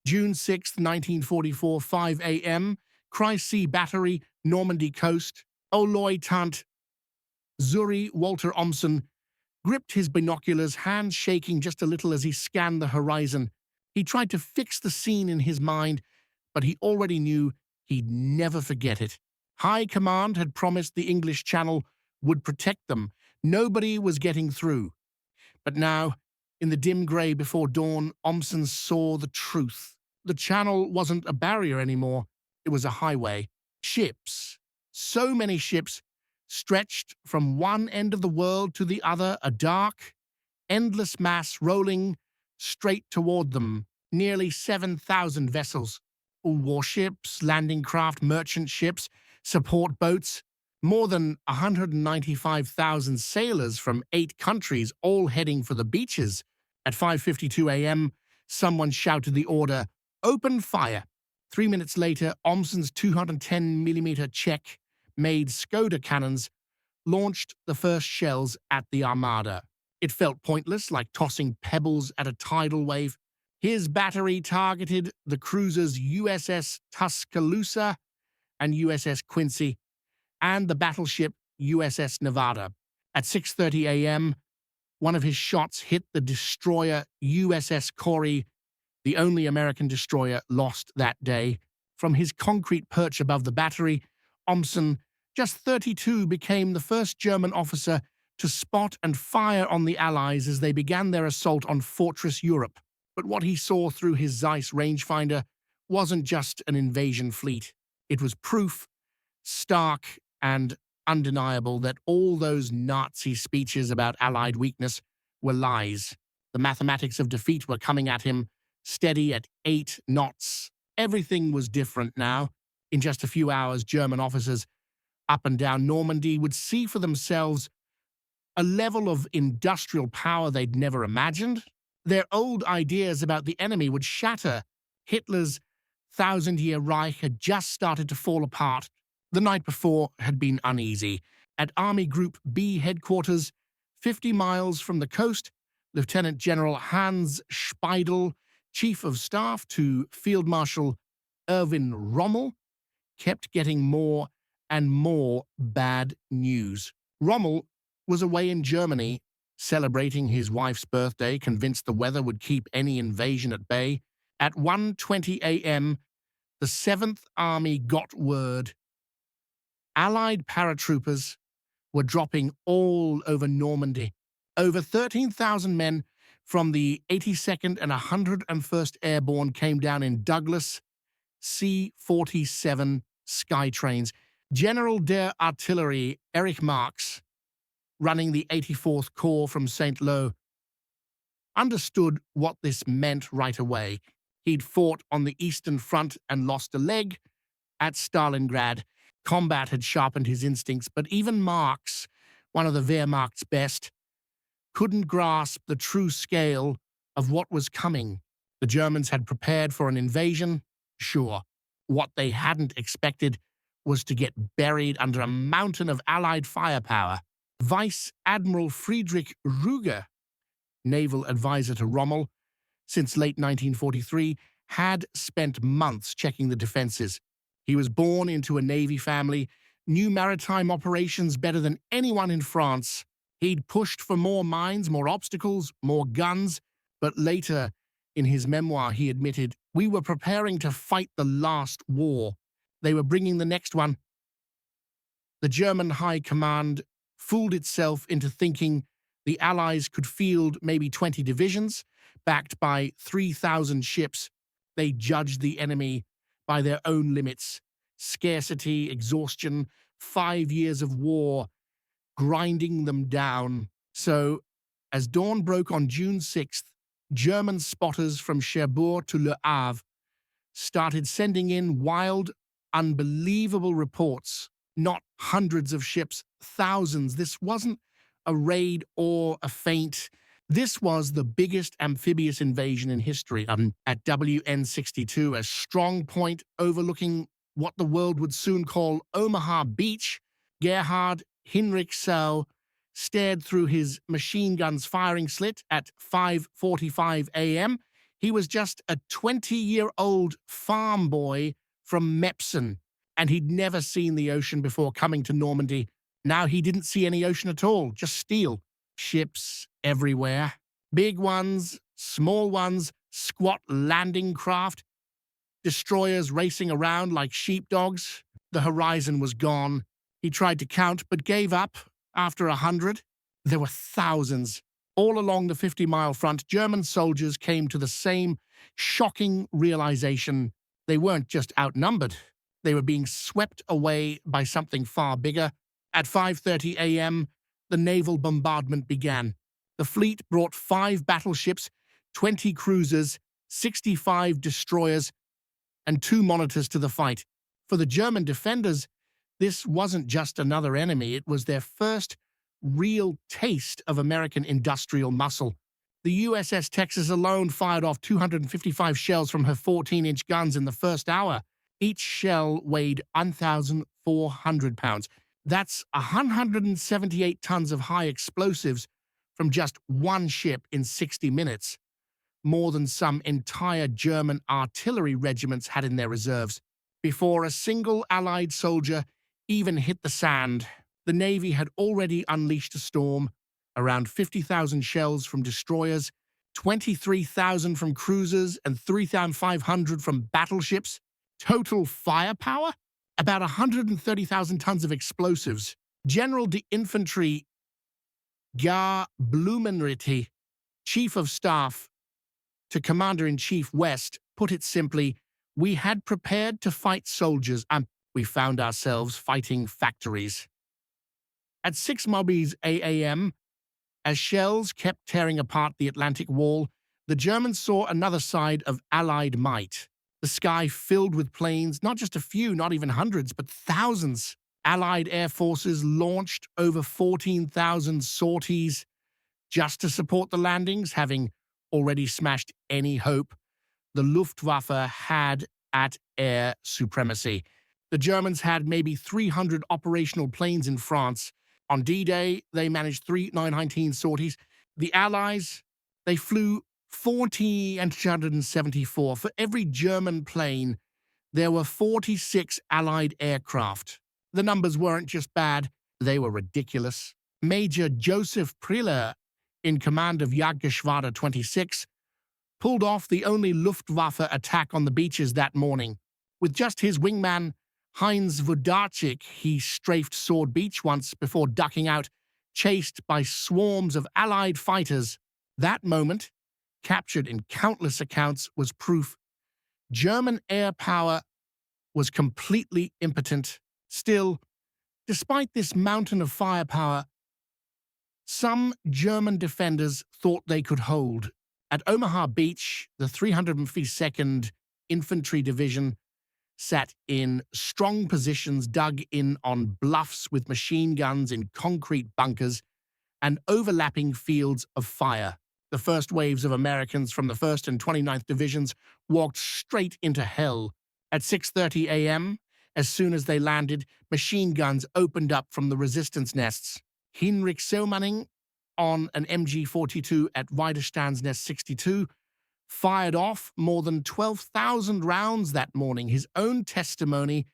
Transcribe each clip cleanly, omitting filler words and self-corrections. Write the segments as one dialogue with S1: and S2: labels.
S1: June 6, 1944, 5 a.m., Crisbecq Battery, Normandy coast. Oberleutnant Walter Ohmsen gripped his binoculars, hands shaking just a little as he scanned the horizon. He tried to fix the scene in his mind, but he already knew he'd never forget it. High Command had promised the English Channel would protect them. Nobody was getting through. But now, in the dim grey before dawn, Ohmsen saw the truth. The Channel wasn't a barrier anymore. It was a highway. Ships, so many ships, stretched from one end of the world to the other, a dark, endless mass rolling straight toward them. Nearly 7,000 vessels. Warships, landing craft, merchant ships, support boats, more than 195,000 sailors from 8 countries, all heading for the beaches. At 5:52 a.m., someone shouted the order, "Open fire!" 3 minutes later, Ohmsen's 210mm Czech-made Skoda cannons launched the first shells at the Armada. It felt pointless, like tossing pebbles at a tidal wave. His battery targeted the cruisers USS Tuscaloosa and USS Quincy, and the battleship USS Nevada. At 6:30 a.m., one of his shots hit the destroyer USS Corey, the only American destroyer lost that day. From his concrete perch above the battery, Ohmsen, just 32, became the first German officer to spot and fire on the Allies as they began their assault on Fortress Europe. But what he saw through his Zeiss rangefinder wasn't just an invasion fleet. It was proof, stark and undeniable, that all those Nazi speeches about Allied weakness were lies. The mathematics of defeat were coming at him, steady at 8 knots. Everything was different now. In just a few hours, German officers up and down Normandy would see for themselves a level of industrial power they'd never imagined. Their old ideas about the enemy would shatter. Hitler's thousand-year Reich had just started to fall apart. The night before had been uneasy. At Army Group B headquarters, 50 miles from the coast, Lieutenant General Hans Speidel, Chief of Staff to Field Marshal Erwin Rommel, kept getting more and more bad news. Rommel was away in Germany, celebrating his wife's birthday, convinced the weather would keep any invasion at bay. At 1:20 a.m., the 7th Army got word. Allied paratroopers were dropping all over Normandy. Over 13,000 men from the 82nd and 101st Airborne came down in Douglas C-47 Skytrains. General der Artillerie Erich Marx, running the 84th Corps from St. Lo, understood what this meant right away. He'd fought on the Eastern Front and lost a leg at Stalingrad. Combat had sharpened his instincts, but even Marx, one of the Wehrmacht's best, couldn't grasp the true scale of what was coming. The Germans had prepared for an invasion, sure. What they hadn't expected was to get buried under a mountain of Allied firepower. Vice Admiral Friedrich Rüger, naval advisor to Rommel since late 1943, had spent months checking the defenses. He was born into a Navy family, knew maritime operations better than anyone in France. He'd pushed for more mines, more obstacles, more guns, but later, in his memoir, he admitted, "We were preparing to fight the last war. They were bringing the next one." The German High Command fooled itself into thinking the Allies could field maybe 20 divisions, backed by 3,000 ships. They judged the enemy by their own limits. Scarcity, exhaustion, 5 years of war, grinding them down. So, as dawn broke on June 6th, German spotters from Cherbourg to Le Havre started sending in wild, unbelievable reports. Not hundreds of ships, thousands. This wasn't a raid or a feint. This was the biggest amphibious invasion in history. At WN-62, a strong point overlooking what the world would soon call Omaha Beach, Gerhard Heinrich Sau stared through his machine gun's firing slit at 5:45 a.m. He was just a 20-year-old farm boy from Mepsen, and he'd never seen the ocean before coming to Normandy. Now he didn't see any ocean at all, just steel. Ships everywhere. Big ones, small ones, squat landing craft, destroyers racing around like sheepdogs. The horizon was gone. He tried to count, but gave up after 100. There were thousands. All along the 50-mile front, German soldiers came to the same shocking realization. They weren't just outnumbered. They were being swept away by something far bigger. At 5:30 a.m., the naval bombardment began. The fleet brought 5 battleships, 20 cruisers, 65 destroyers, and 2 monitors to the fight. For the German defenders, this wasn't just another enemy. It was their first real taste of American industrial muscle. The USS Texas alone fired off 255 shells from her 14-inch guns in the first hour. Each shell weighed 1,400 pounds. That's 178 tons of high explosives from just one ship in 60 minutes, more than some entire German artillery regiments had in their reserves. Before a single Allied soldier even hit the sand, the Navy had already unleashed a storm. Around 50,000 shells from destroyers, 23,000 from cruisers, and 3,500 from battleships. Total firepower? About 130,000 tons of explosives. General d'Infanterie Gar Blumenritti, Chief of Staff to Commander-in-Chief West, put it simply, we had prepared to fight soldiers, and we found ourselves fighting factories. At 6 a.m., as shells kept tearing apart the Atlantic Wall, the Germans saw another side of Allied might. The sky filled with planes, not just a few, not even hundreds, but thousands. Allied air forces launched over 14,000 sorties just to support the landings, having already smashed any hope the Luftwaffe had at air supremacy. The Germans had maybe 300 operational planes in France. On D-Day, they managed 3 919 sorties. The Allies, they flew 40 and 274. For every German plane, there were 46 Allied aircraft. The numbers weren't just bad, they were ridiculous. Major Joseph Priller, in command of Jagdgeschwader 26, pulled off the only Luftwaffe attack on the beaches that morning. With just his wingman, Heinz Wundarczyk, he strafed Sword Beach once before ducking out, chased by swarms of Allied fighters. That moment, captured in countless accounts, was proof German air power was completely impotent. Still, despite this mountain of firepower, some German defenders thought they could hold. At Omaha Beach, the 352nd Infantry Division sat in strong positions dug in on bluffs with machine guns in concrete bunkers and overlapping fields of fire. The first waves of Americans from the 1st and 29th Divisions walked straight into hell. At 6:30 a.m., as soon as they landed, machine guns opened up from the resistance nests. Heinrich Söllmanning, on an MG-42 at Widerstandsnest 62, fired off more than 12,000 rounds that morning. His own testimony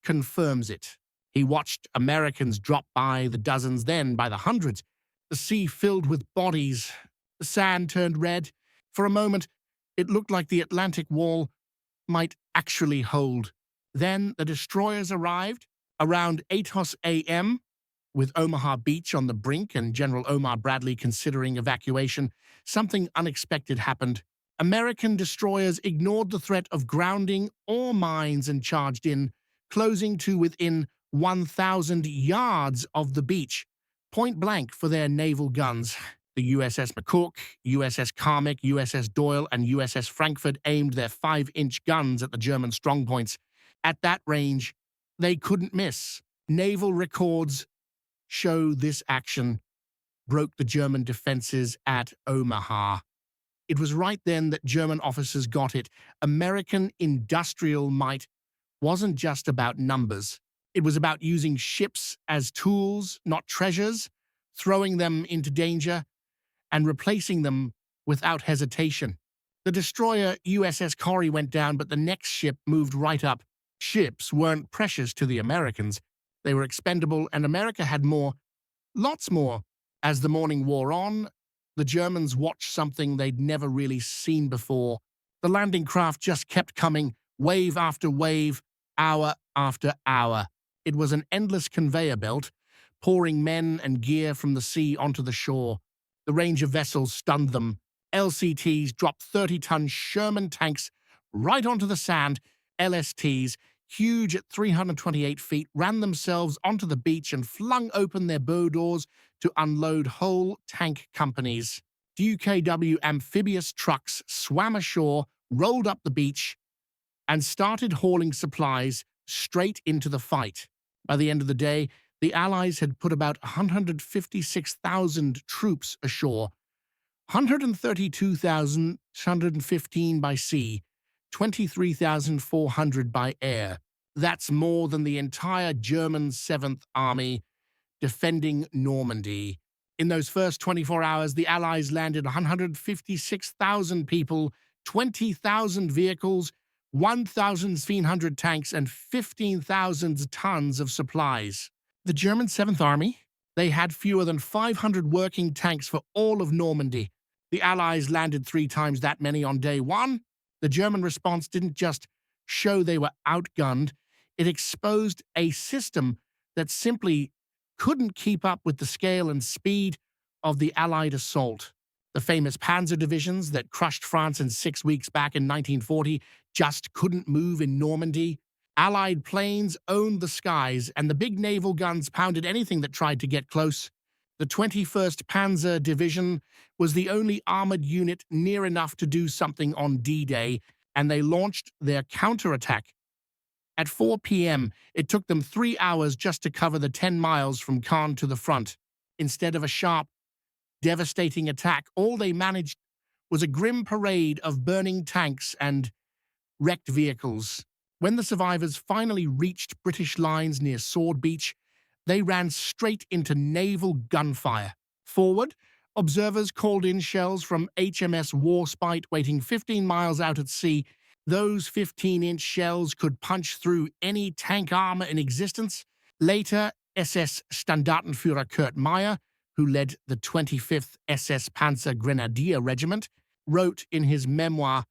S1: confirms it. He watched Americans drop by the dozens, then by the hundreds. The sea filled with bodies. The sand turned red. For a moment, it looked like the Atlantic Wall might actually hold. Then the destroyers arrived around 8 a.m., with Omaha Beach on the brink and General Omar Bradley considering evacuation. Something unexpected happened. American destroyers ignored the threat of grounding or mines and charged in, closing to within 1,000 yards of the beach, point blank for their naval guns. The USS McCook, USS Carmick, USS Doyle, and USS Frankfurt aimed their 5-inch guns at the German strongpoints. At that range, they couldn't miss. Naval records show this action broke the German defenses at Omaha. It was right then that German officers got it. American industrial might wasn't just about numbers. It was about using ships as tools, not treasures, throwing them into danger, and replacing them without hesitation. The destroyer USS Corrie went down, but the next ship moved right up. Ships weren't precious to the Americans. They were expendable, and America had more, lots more. As the morning wore on, the Germans watched something they'd never really seen before. The landing craft just kept coming, wave after wave, hour after hour. It was an endless conveyor belt, pouring men and gear from the sea onto the shore. The range of vessels stunned them. LCTs dropped 30-ton Sherman tanks right onto the sand. LSTs, huge at 328 feet, ran themselves onto the beach and flung open their bow doors to unload whole tank companies. UKW amphibious trucks swam ashore, rolled up the beach, and started hauling supplies straight into the fight. By the end of the day, the Allies had put about 156,000 troops ashore, 132,615 by sea, 23,400 by air. That's more than the entire German 7th Army defending Normandy. In those first 24 hours, the Allies landed 156,000 people, 20,000 vehicles, 1,300 tanks, and 15,000 tons of supplies. The German 7th Army? They had fewer than 500 working tanks for all of Normandy. The Allies landed 3 times that many on day one. The German response didn't just show they were outgunned, it exposed a system that simply couldn't keep up with the scale and speed of the Allied assault. The famous panzer divisions that crushed France in 6 weeks back in 1940 just couldn't move in Normandy. Allied planes owned the skies, and the big naval guns pounded anything that tried to get close. The 21st Panzer Division was the only armored unit near enough to do something on D-Day, and they launched their counterattack. At 4 p.m., it took them 3 hours just to cover the 10 miles from Caen to the front. Instead of a sharp, devastating attack, all they managed was a grim parade of burning tanks and wrecked vehicles. When the survivors finally reached British lines near Sword Beach, they ran straight into naval gunfire. Forward, observers called in shells from HMS Warspite waiting 15 miles out at sea. Those 15-inch shells could punch through any tank armor in existence. Later, SS Standartenführer Kurt Meyer, who led the 25th SS Panzer Grenadier Regiment, wrote in his memoir,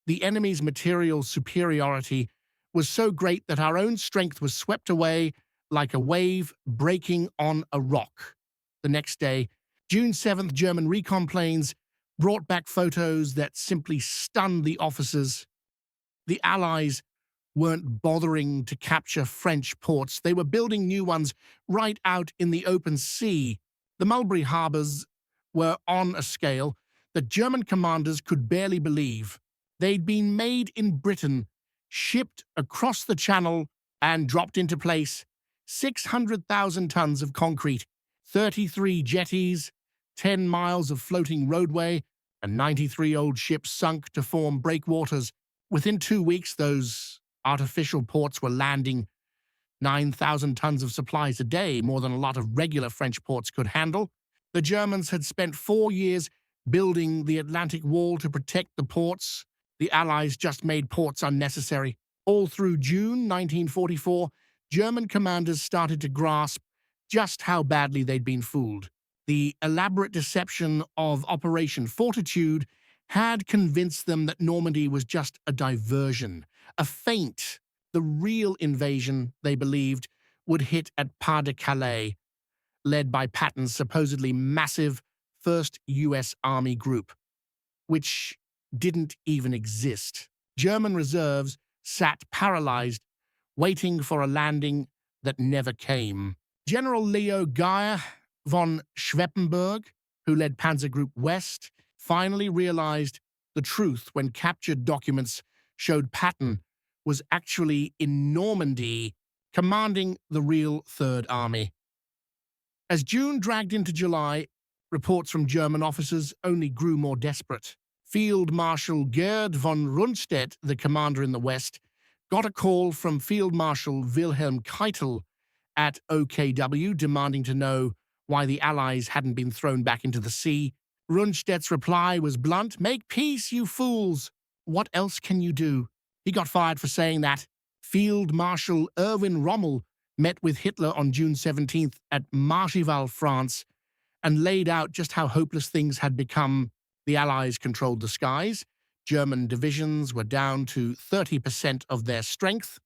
S1: "The enemy's material superiority was so great that our own strength was swept away like a wave breaking on a rock." The next day, June 7th, German recon planes brought back photos that simply stunned the officers. The Allies weren't bothering to capture French ports. They were building new ones right out in the open sea. The Mulberry harbors were on a scale that German commanders could barely believe. They'd been made in Britain, shipped across the Channel, and dropped into place. 600,000 tons of concrete, 33 jetties, 10 miles of floating roadway, and 93 old ships sunk to form breakwaters. Within 2 weeks, those artificial ports were landing 9,000 tons of supplies a day, more than a lot of regular French ports could handle. The Germans had spent 4 years building the Atlantic Wall to protect the ports. The Allies just made ports unnecessary. All through June 1944, German commanders started to grasp just how badly they'd been fooled. The elaborate deception of Operation Fortitude had convinced them that Normandy was just a diversion, a feint. The real invasion, they believed, would hit at Pas-de-Calais, led by Patton's supposedly massive 1st U.S. Army Group, which didn't even exist. German reserves sat paralyzed, waiting for a landing that never came. General Leo Geyer von Schweppenberg, who led Panzer Group West, finally realized the truth when captured documents showed Patton was actually in Normandy, commanding the real Third Army. As June dragged into July, reports from German officers only grew more desperate. Field Marshal Gerd von Rundstedt, the commander in the West, got a call from Field Marshal Wilhelm Keitel at OKW demanding to know why the Allies hadn't been thrown back into the sea. Rundstedt's reply was blunt: "Make peace, you fools! What else can you do?" He got fired for saying that. Field Marshal Erwin Rommel met with Hitler on June 17th at Marchival, France, and laid out just how hopeless things had become. The Allies controlled the skies. German divisions were down to 30% of their strength,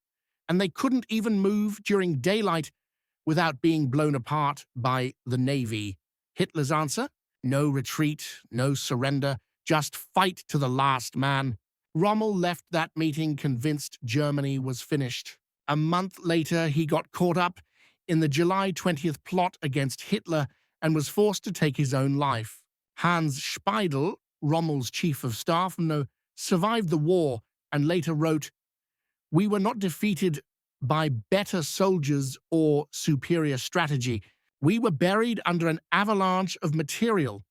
S1: and they couldn't even move during daylight without being blown apart by the Navy. Hitler's answer? No retreat, no surrender, just fight to the last man. Rommel left that meeting convinced Germany was finished. A month later, he got caught up in the July 20th plot against Hitler and was forced to take his own life. Hans Speidel, Rommel's chief of staff, survived the war and later wrote, "We were not defeated by better soldiers or superior strategy. We were buried under an avalanche of material."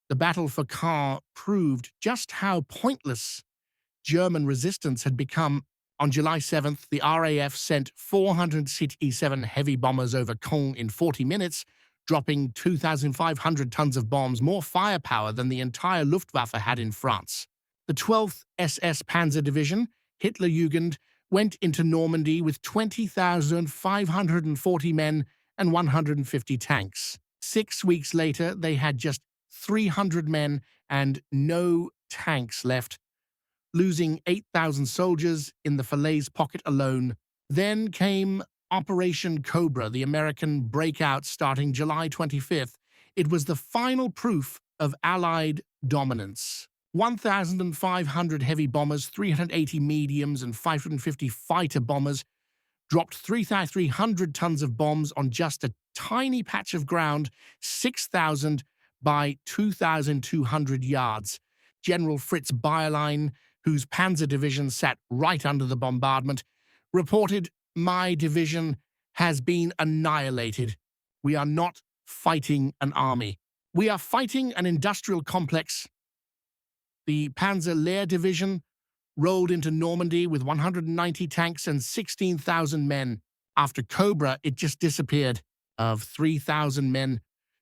S1: The battle for Caen proved just how pointless German resistance had become. On July 7th, the RAF sent 467 heavy bombers over Caen in 40 minutes, dropping 2,500 tons of bombs, more firepower than the entire Luftwaffe had in France. The 12th SS Panzer Division, Hitlerjugend, went into Normandy with 20,540 men and 150 tanks. 6 weeks later, they had just 300 men and no tanks left, losing 8,000 soldiers in the Falaise Pocket alone. Then came Operation Cobra, the American breakout starting July 25th. It was the final proof of Allied dominance. 1,500 heavy bombers, 380 mediums, and 550 fighter bombers dropped 3,300 tons of bombs on just a tiny patch of ground, 6,000 by 2,200 yards. General Fritz Bayerlein, whose panzer division sat right under the bombardment, reported, "My division has been annihilated. We are not fighting an army. We are fighting an industrial complex." The Panzer Lehr Division rolled into Normandy with 190 tanks and 16,000 men. After Cobra, it just disappeared. Of 3,000 men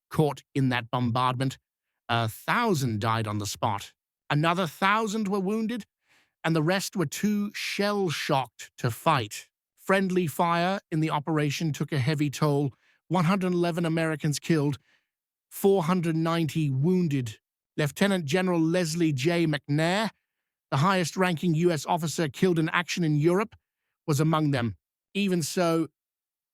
S1: caught in that bombardment, 1,000 died on the spot. Another 1,000 were wounded, and the rest were too shell-shocked to fight. Friendly fire in the operation took a heavy toll: 111 Americans killed, 490 wounded. Lieutenant General Leslie J. McNair, the highest-ranking U.S. officer killed in action in Europe, was among them. Even so,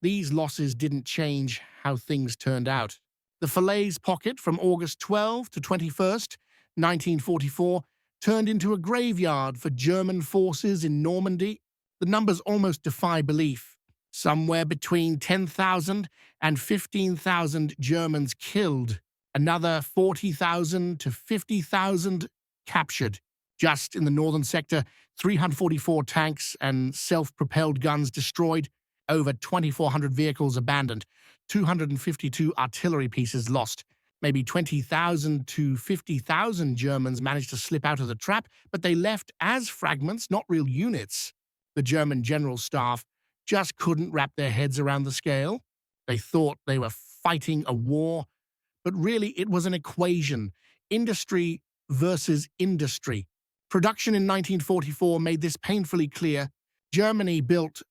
S1: these losses didn't change how things turned out. The Falaise Pocket from August 12 to 21st, 1944, turned into a graveyard for German forces in Normandy. The numbers almost defy belief. Somewhere between 10,000 and 15,000 Germans killed. Another 40,000 to 50,000 captured. Just in the northern sector, 344 tanks and self-propelled guns destroyed, over 2,400 vehicles abandoned, 252 artillery pieces lost. Maybe 20,000 to 50,000 Germans managed to slip out of the trap, but they left as fragments, not real units. The German General Staff just couldn't wrap their heads around the scale. They thought they were fighting a war, but really it was an equation: industry versus industry. Production in 1944 made this painfully clear. Germany built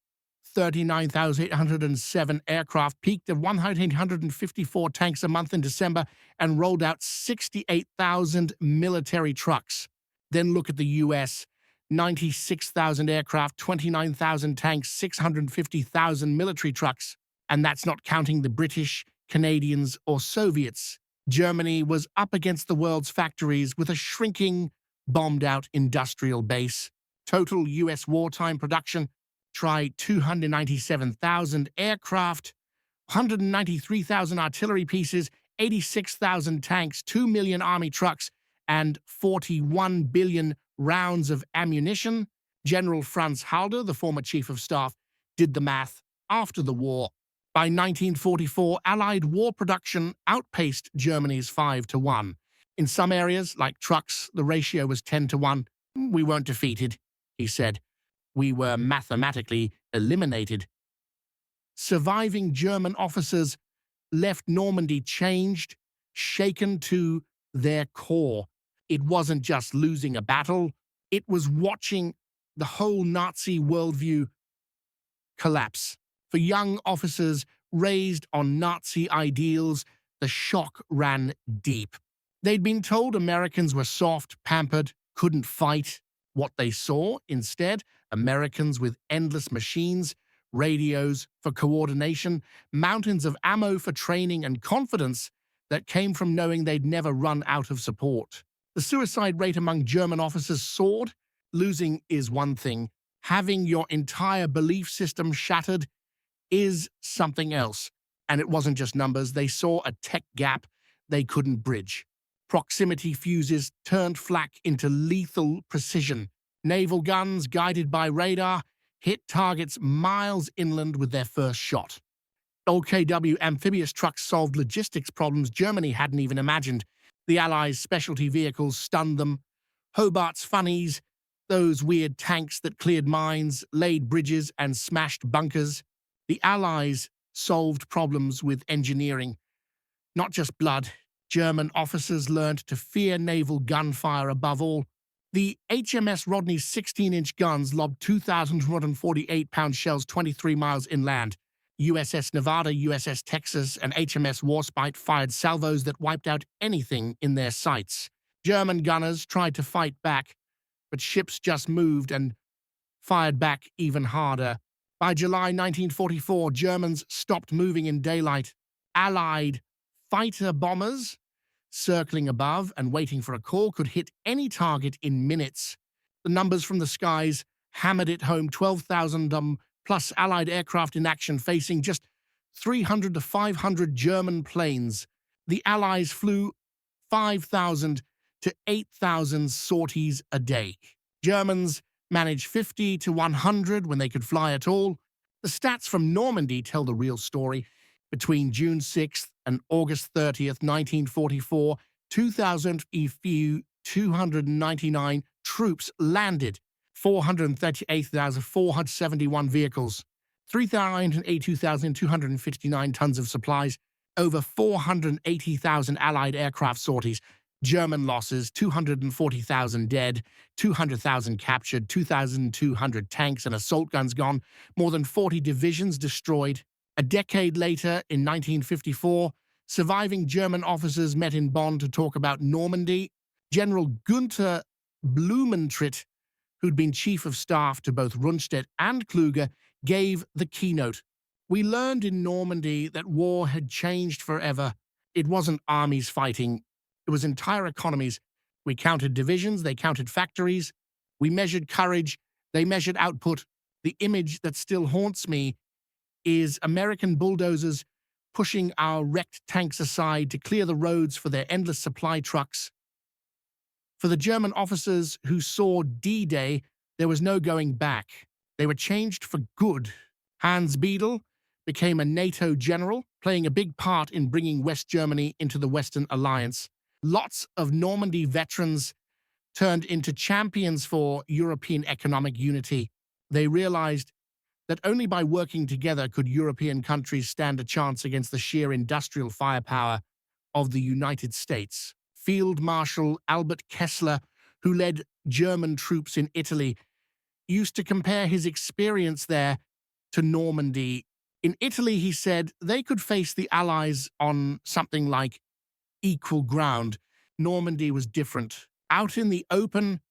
S1: 39,807 aircraft, peaked at 1,854 tanks a month in December, and rolled out 68,000 military trucks. Then look at the U.S. 96,000 aircraft, 29,000 tanks, 650,000 military trucks. And that's not counting the British, Canadians, or Soviets. Germany was up against the world's factories with a shrinking, bombed-out industrial base. Total U.S. wartime production: try 297,000 aircraft, 193,000 artillery pieces, 86,000 tanks, 2 million army trucks, and 41 billion rounds of ammunition. General Franz Halder, the former chief of staff, did the math after the war. By 1944, Allied war production outpaced Germany's 5-1. In some areas, like trucks, the ratio was 10-1. "We weren't defeated," he said. "We were mathematically eliminated." Surviving German officers left Normandy changed, shaken to their core. It wasn't just losing a battle, it was watching the whole Nazi worldview collapse. For young officers raised on Nazi ideals, the shock ran deep. They'd been told Americans were soft, pampered, couldn't fight. What they saw, instead, Americans with endless machines, radios for coordination, mountains of ammo for training, and confidence that came from knowing they'd never run out of support. The suicide rate among German officers soared. Losing is one thing. Having your entire belief system shattered is something else. And it wasn't just numbers. They saw a tech gap they couldn't bridge. Proximity fuses turned flak into lethal precision. Naval guns, guided by radar, hit targets miles inland with their first shot. OKW amphibious trucks solved logistics problems Germany hadn't even imagined. The Allies' specialty vehicles stunned them. Hobart's funnies, those weird tanks that cleared mines, laid bridges, and smashed bunkers. The Allies solved problems with engineering, not just blood. German officers learned to fear naval gunfire above all. The HMS Rodney's 16-inch guns lobbed 2,248-pound shells 23 miles inland. USS Nevada, USS Texas, and HMS Warspite fired salvos that wiped out anything in their sights. German gunners tried to fight back, but ships just moved and fired back even harder. By July 1944, Germans stopped moving in daylight. Allied fighter bombers, circling above and waiting for a call, could hit any target in minutes. The numbers from the skies hammered it home. 12,000 plus Allied aircraft in action, facing just 300 to 500 German planes. The Allies flew 5,000 to 8,000 sorties a day. Germans managed 50 to 100 when they could fly at all. The stats from Normandy tell the real story. Between June 6th and August 30th, 1944, 2,299 troops landed, 438,471 vehicles, 382,259 tons of supplies, over 480,000 Allied aircraft sorties. German losses: 240,000 dead, 200,000 captured, 2,200 tanks and assault guns gone, more than 40 divisions destroyed. A decade later, in 1954, surviving German officers met in Bonn to talk about Normandy. General Günther Blumentritt, who'd been chief of staff to both Rundstedt and Kluge, gave the keynote. "We learned in Normandy that war had changed forever. It wasn't armies fighting. It was entire economies. We counted divisions, they counted factories. We measured courage, they measured output. The image that still haunts me is American bulldozers pushing our wrecked tanks aside to clear the roads for their endless supply trucks. For the German officers who saw D-Day, there was no going back. They were changed for good. Hans Biedel became a NATO general, playing a big part in bringing West Germany into the Western Alliance. Lots of Normandy veterans turned into champions for European economic unity. They realized that only by working together could European countries stand a chance against the sheer industrial firepower of the United States. Field Marshal Albert Kessler, who led German troops in Italy, used to compare his experience there to Normandy. In Italy, he said, they could face the Allies on something like equal ground. Normandy was different. Out in the open,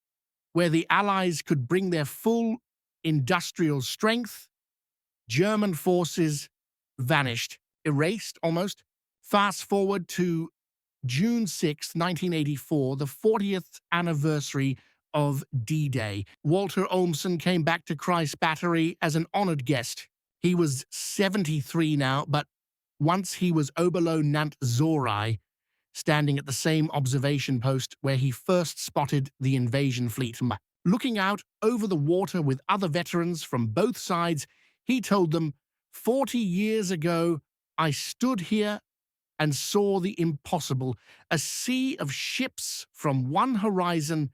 S1: where the Allies could bring their full industrial strength, German forces vanished, erased almost. Fast forward to June 6, 1984, the 40th anniversary of D-Day. Walter Ohmsen came back to Crisbecq as an honored guest. He was 73 now, but once he was Oberleutnant Walter, standing at the same observation post where he first spotted the invasion fleet. Looking out over the water with other veterans from both sides, he told them, 40 years ago, I stood here and saw the impossible, a sea of ships from one horizon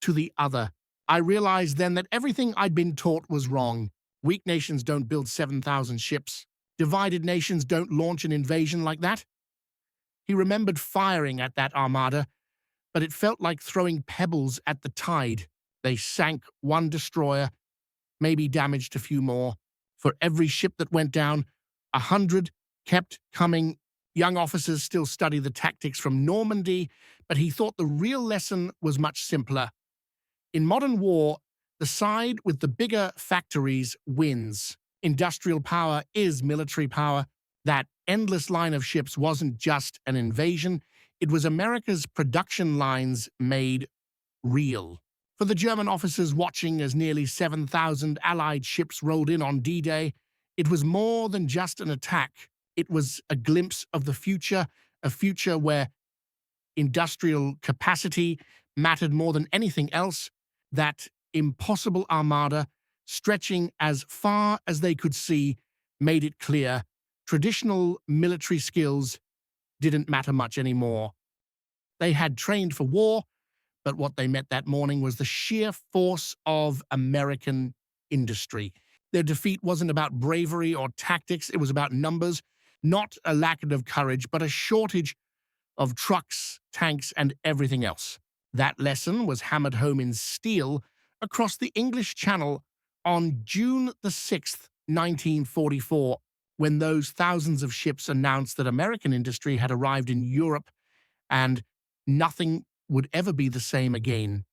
S1: to the other. I realized then that everything I'd been taught was wrong. Weak nations don't build 7,000 ships. Divided nations don't launch an invasion like that. He remembered firing at that armada, but it felt like throwing pebbles at the tide. They sank one destroyer, maybe damaged a few more. For every ship that went down, 100 kept coming. Young officers still study the tactics from Normandy, but he thought the real lesson was much simpler. In modern war, the side with the bigger factories wins. Industrial power is military power. That endless line of ships wasn't just an invasion, it was America's production lines made real. For the German officers watching as nearly 7,000 Allied ships rolled in on D-Day, it was more than just an attack. It was a glimpse of the future, a future where industrial capacity mattered more than anything else. That impossible armada, stretching as far as they could see, made it clear traditional military skills didn't matter much anymore. They had trained for war, but what they met that morning was the sheer force of American industry. Their defeat wasn't about bravery or tactics, it was about numbers, not a lack of courage, but a shortage of trucks, tanks, and everything else. That lesson was hammered home in steel across the English Channel on June the 6th, 1944, when those thousands of ships announced that American industry had arrived in Europe and nothing would ever be the same again.